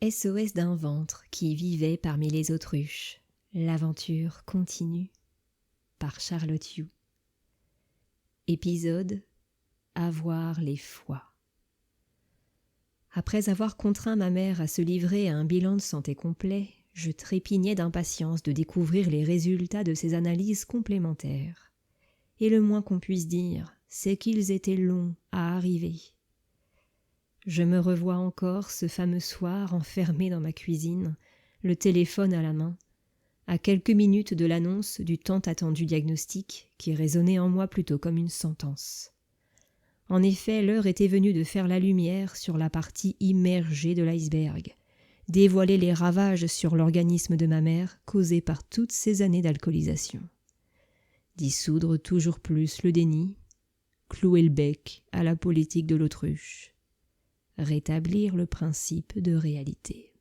SOS d'un ventre qui vivait parmi les autruches. L'aventure continue. Par Charlotte Yu. Épisode Avoir les foies. Après avoir contraint ma mère à se livrer à un bilan de santé complet, je trépignais d'impatience de découvrir les résultats de ces analyses complémentaires. Et le moins qu'on puisse dire, c'est qu'ils étaient longs à arriver. Je me revois encore ce fameux soir enfermé dans ma cuisine, le téléphone à la main, à quelques minutes de l'annonce du tant attendu diagnostic qui résonnait en moi plutôt comme une sentence. En effet, l'heure était venue de faire la lumière sur la partie immergée de l'iceberg, dévoiler les ravages sur l'organisme de ma mère causés par toutes ces années d'alcoolisation. Dissoudre toujours plus le déni, clouer le bec à la politique de l'autruche. Rétablir le principe de réalité.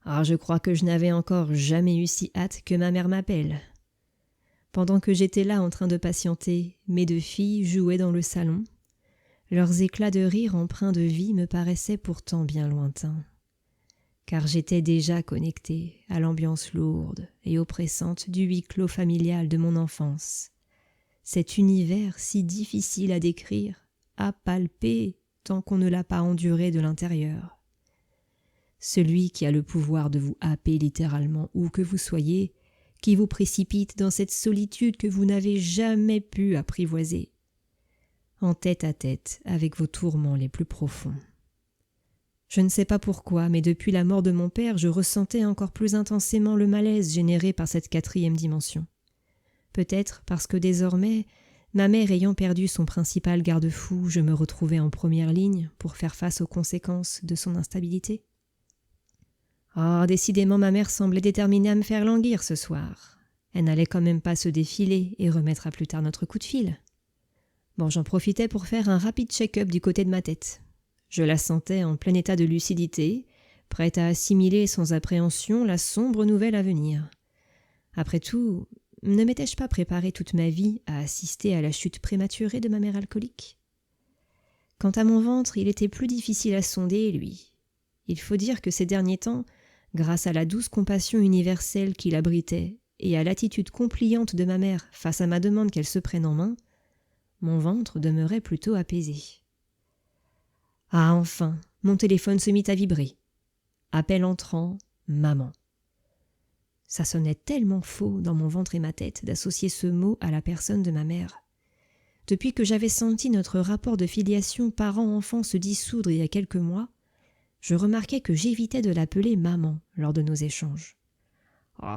Je crois que je n'avais encore jamais eu si hâte que ma mère m'appelle. Pendant que j'étais là en train de patienter, mes deux filles jouaient dans le salon. Leurs éclats de rire empreints de vie me paraissaient pourtant bien lointains, car j'étais déjà connectée à l'ambiance lourde et oppressante du huis clos familial de mon enfance. Cet univers si difficile à décrire, à palper, tant qu'on ne l'a pas enduré de l'intérieur. Celui qui a le pouvoir de vous happer littéralement où que vous soyez, qui vous précipite dans cette solitude que vous n'avez jamais pu apprivoiser, en tête à tête avec vos tourments les plus profonds. Je ne sais pas pourquoi, mais depuis la mort de mon père, je ressentais encore plus intensément le malaise généré par cette quatrième dimension. Peut-être parce que désormais, ma mère ayant perdu son principal garde-fou, je me retrouvais en première ligne pour faire face aux conséquences de son instabilité. Décidément, ma mère semblait déterminée à me faire languir ce soir. Elle n'allait quand même pas se défiler et remettre à plus tard notre coup de fil. J'en profitais pour faire un rapide check-up du côté de ma tête. Je la sentais en plein état de lucidité, prête à assimiler sans appréhension la sombre nouvelle à venir. Après tout, ne m'étais-je pas préparé toute ma vie à assister à la chute prématurée de ma mère alcoolique ? Quant à mon ventre, il était plus difficile à sonder, lui. Il faut dire que ces derniers temps, grâce à la douce compassion universelle qui l'abritait et à l'attitude compliante de ma mère face à ma demande qu'elle se prenne en main, mon ventre demeurait plutôt apaisé. Enfin, mon téléphone se mit à vibrer. Appel entrant, maman. Ça sonnait tellement faux dans mon ventre et ma tête d'associer ce mot à la personne de ma mère. Depuis que j'avais senti notre rapport de filiation parent-enfant se dissoudre il y a quelques mois, je remarquais que j'évitais de l'appeler maman lors de nos échanges.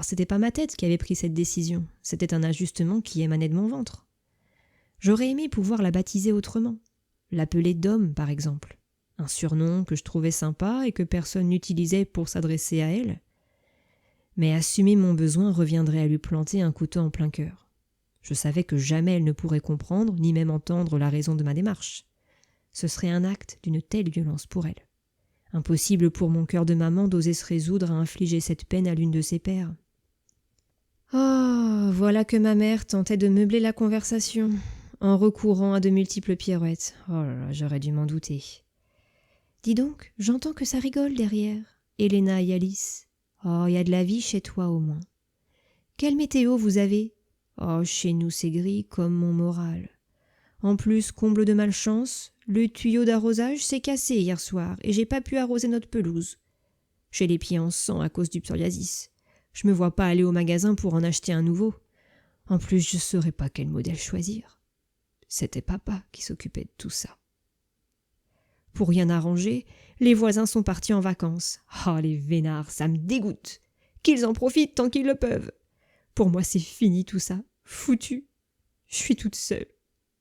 C'était pas ma tête qui avait pris cette décision, c'était un ajustement qui émanait de mon ventre. J'aurais aimé pouvoir la baptiser autrement, l'appeler Dom par exemple, un surnom que je trouvais sympa et que personne n'utilisait pour s'adresser à elle. Mais assumer mon besoin reviendrait à lui planter un couteau en plein cœur. Je savais que jamais elle ne pourrait comprendre ni même entendre la raison de ma démarche. Ce serait un acte d'une telle violence pour elle. Impossible pour mon cœur de maman d'oser se résoudre à infliger cette peine à l'une de ses pères. Voilà que ma mère tentait de meubler la conversation, en recourant à de multiples pirouettes. J'aurais dû m'en douter. Dis donc, j'entends que ça rigole derrière, Elena et Alice. Il y a de la vie chez toi au moins. Quelle météo vous avez ? Chez nous c'est gris comme mon moral. En plus, comble de malchance, le tuyau d'arrosage s'est cassé hier soir et j'ai pas pu arroser notre pelouse. J'ai les pieds en sang à cause du psoriasis. Je me vois pas aller au magasin pour en acheter un nouveau. En plus, je saurais pas quel modèle choisir. C'était papa qui s'occupait de tout ça. Pour rien arranger, les voisins sont partis en vacances. Les vénards, ça me dégoûte. Qu'ils en profitent tant qu'ils le peuvent. Pour moi, c'est fini tout ça. Foutu. Je suis toute seule.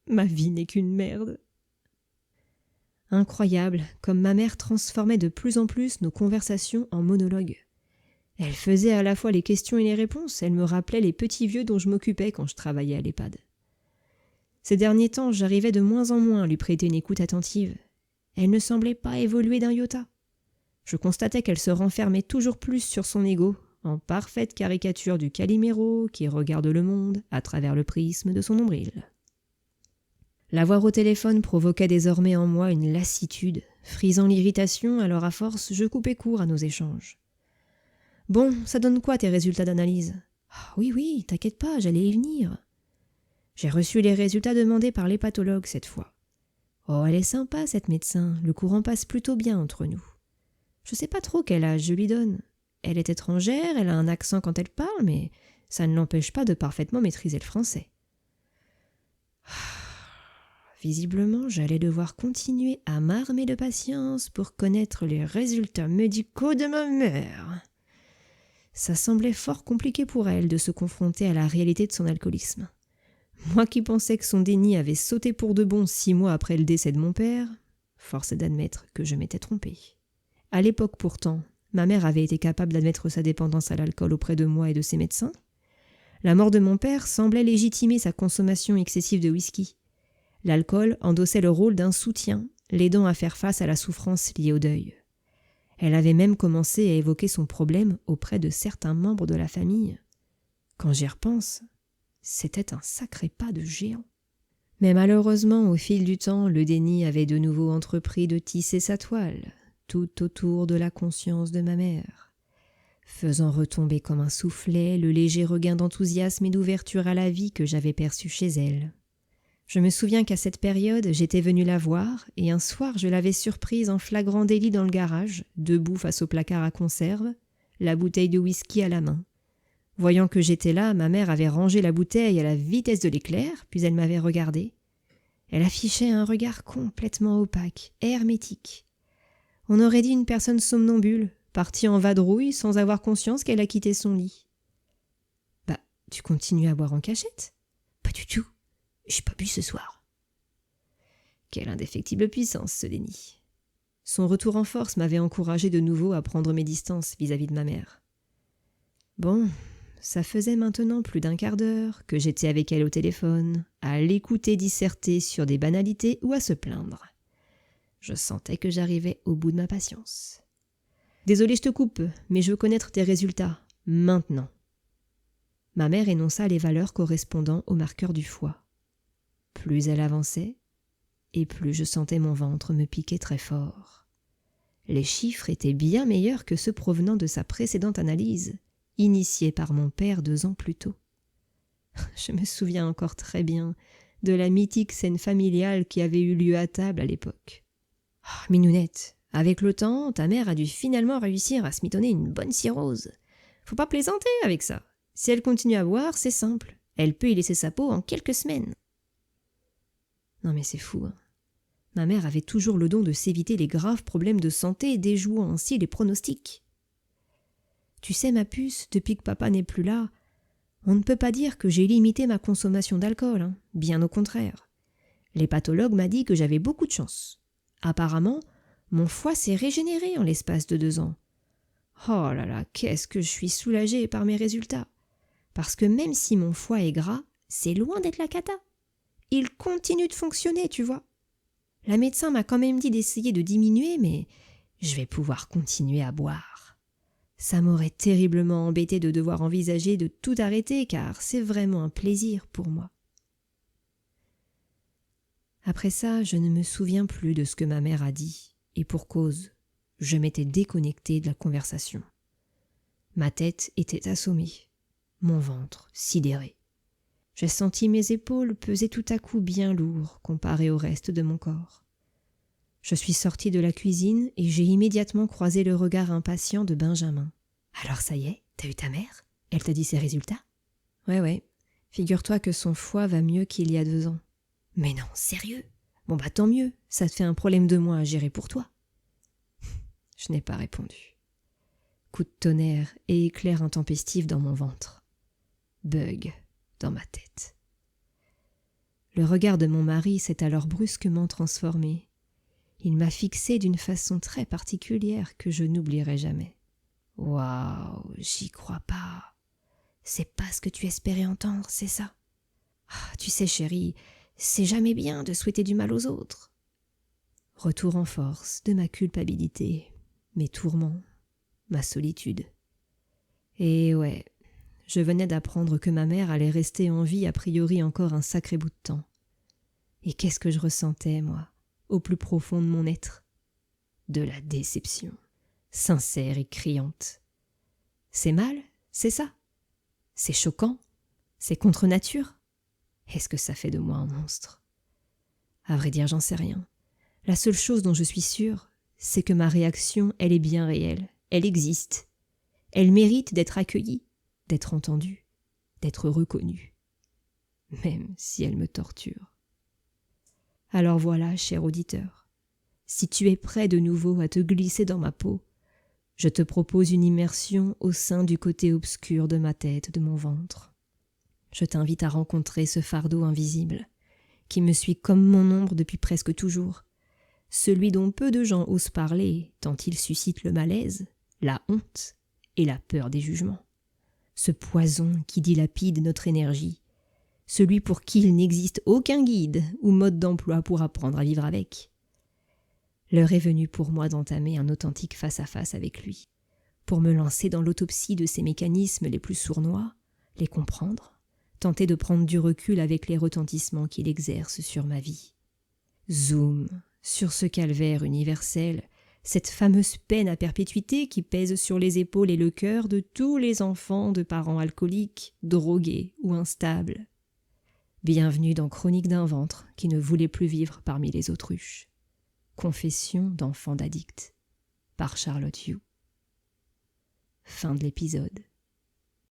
Ma vie n'est qu'une merde. Incroyable, comme ma mère transformait de plus en plus nos conversations en monologues. Elle faisait à la fois les questions et les réponses. Elle me rappelait les petits vieux dont je m'occupais quand je travaillais à l'EHPAD. Ces derniers temps, j'arrivais de moins en moins à lui prêter une écoute attentive. Elle ne semblait pas évoluer d'un iota. Je constatais qu'elle se renfermait toujours plus sur son ego, en parfaite caricature du Calimero qui regarde le monde à travers le prisme de son nombril. L'avoir au téléphone provoquait désormais en moi une lassitude, frisant l'irritation, alors à force, je coupais court à nos échanges. « Bon, ça donne quoi tes résultats d'analyse ?»« Oui, oui, t'inquiète pas, j'allais y venir. » J'ai reçu les résultats demandés par l'hépatologue cette fois. Oh, elle est sympa cette médecin, le courant passe plutôt bien entre nous. Je sais pas trop quel âge je lui donne. Elle est étrangère, elle a un accent quand elle parle, mais ça ne l'empêche pas de parfaitement maîtriser le français. Visiblement, j'allais devoir continuer à m'armer de patience pour connaître les résultats médicaux de ma mère. Ça semblait fort compliqué pour elle de se confronter à la réalité de son alcoolisme. Moi qui pensais que son déni avait sauté pour de bon 6 mois après le décès de mon père, force est d'admettre que je m'étais trompée. À l'époque pourtant, ma mère avait été capable d'admettre sa dépendance à l'alcool auprès de moi et de ses médecins. La mort de mon père semblait légitimer sa consommation excessive de whisky. L'alcool endossait le rôle d'un soutien, l'aidant à faire face à la souffrance liée au deuil. Elle avait même commencé à évoquer son problème auprès de certains membres de la famille. Quand j'y repense, c'était un sacré pas de géant. Mais malheureusement, au fil du temps, le déni avait de nouveau entrepris de tisser sa toile, tout autour de la conscience de ma mère, faisant retomber comme un soufflet le léger regain d'enthousiasme et d'ouverture à la vie que j'avais perçu chez elle. Je me souviens qu'à cette période, j'étais venue la voir, et un soir je l'avais surprise en flagrant délit dans le garage, debout face au placard à conserve, la bouteille de whisky à la main. Voyant que j'étais là, ma mère avait rangé la bouteille à la vitesse de l'éclair, puis elle m'avait regardé. Elle affichait un regard complètement opaque, hermétique. On aurait dit une personne somnambule, partie en vadrouille sans avoir conscience qu'elle a quitté son lit. « Bah, tu continues à boire en cachette ?»« Pas du tout. J'ai pas bu ce soir. » Quelle indéfectible puissance, ce déni. Son retour en force m'avait encouragé de nouveau à prendre mes distances vis-à-vis de ma mère. Bon, ça faisait maintenant plus d'1 quart d'heure que j'étais avec elle au téléphone, à l'écouter disserter sur des banalités ou à se plaindre. Je sentais que j'arrivais au bout de ma patience. « Désolée, je te coupe, mais je veux connaître tes résultats, maintenant. » Ma mère énonça les valeurs correspondant au marqueur du foie. Plus elle avançait, et plus je sentais mon ventre me piquer très fort. Les chiffres étaient bien meilleurs que ceux provenant de sa précédente analyse, initiée par mon père 2 ans plus tôt. Je me souviens encore très bien de la mythique scène familiale qui avait eu lieu à table à l'époque. « Oh, Minounette, avec le temps, ta mère a dû finalement réussir à se mitonner une bonne cirrhose. Faut pas plaisanter avec ça. Si elle continue à boire, c'est simple. Elle peut y laisser sa peau en quelques semaines. » Non mais c'est fou, hein. Ma mère avait toujours le don de s'éviter les graves problèmes de santé, déjouant ainsi les pronostics. Tu sais, ma puce, depuis que papa n'est plus là, on ne peut pas dire que j'ai limité ma consommation d'alcool, hein. Bien au contraire. L'hépatologue m'a dit que j'avais beaucoup de chance. Apparemment, mon foie s'est régénéré en l'espace de 2 ans. Oh là là, qu'est-ce que je suis soulagée par mes résultats. Parce que même si mon foie est gras, c'est loin d'être la cata. Il continue de fonctionner, tu vois. La médecin m'a quand même dit d'essayer de diminuer, mais je vais pouvoir continuer à boire. Ça m'aurait terriblement embêté de devoir envisager de tout arrêter, car c'est vraiment un plaisir pour moi. Après ça, je ne me souviens plus de ce que ma mère a dit, et pour cause, je m'étais déconnectée de la conversation. Ma tête était assommée, mon ventre sidéré. J'ai senti mes épaules peser tout à coup bien lourd comparé au reste de mon corps. Je suis sortie de la cuisine et j'ai immédiatement croisé le regard impatient de Benjamin. « Alors ça y est, t'as eu ta mère ? Elle t'a dit ses résultats ?»« Ouais. Figure-toi que son foie va mieux qu'il y a 2 ans. »« Mais non, sérieux ? Bon bah tant mieux, ça te fait un problème de moins à gérer pour toi. » Je n'ai pas répondu. Coup de tonnerre et éclair intempestif dans mon ventre. Bug dans ma tête. Le regard de mon mari s'est alors brusquement transformé. Il m'a fixé d'une façon très particulière que je n'oublierai jamais. « Waouh, j'y crois pas. C'est pas ce que tu espérais entendre, c'est ça ? Tu sais, chérie, c'est jamais bien de souhaiter du mal aux autres. » Retour en force de ma culpabilité, mes tourments, ma solitude. Et ouais, je venais d'apprendre que ma mère allait rester en vie a priori encore un sacré bout de temps. Et qu'est-ce que je ressentais, moi, au plus profond de mon être? De la déception, sincère et criante. C'est mal, c'est ça? C'est choquant? C'est contre nature? Est-ce que ça fait de moi un monstre? À vrai dire, j'en sais rien. La seule chose dont je suis sûre, c'est que ma réaction, elle est bien réelle, elle existe. Elle mérite d'être accueillie, d'être entendue, d'être reconnue, même si elle me torture. Alors voilà, cher auditeur, si tu es prêt de nouveau à te glisser dans ma peau, je te propose une immersion au sein du côté obscur de ma tête, de mon ventre. Je t'invite à rencontrer ce fardeau invisible, qui me suit comme mon ombre depuis presque toujours, celui dont peu de gens osent parler tant il suscite le malaise, la honte et la peur des jugements. Ce poison qui dilapide notre énergie, celui pour qui il n'existe aucun guide ou mode d'emploi pour apprendre à vivre avec. L'heure est venue pour moi d'entamer un authentique face-à-face avec lui, pour me lancer dans l'autopsie de ses mécanismes les plus sournois, les comprendre, tenter de prendre du recul avec les retentissements qu'il exerce sur ma vie. Zoom sur ce calvaire universel, cette fameuse peine à perpétuité qui pèse sur les épaules et le cœur de tous les enfants de parents alcooliques, drogués ou instables. Bienvenue dans Chronique d'un ventre qui ne voulait plus vivre parmi les autruches. Confession d'enfant d'addict, par Charlotte Hugh. Fin de l'épisode.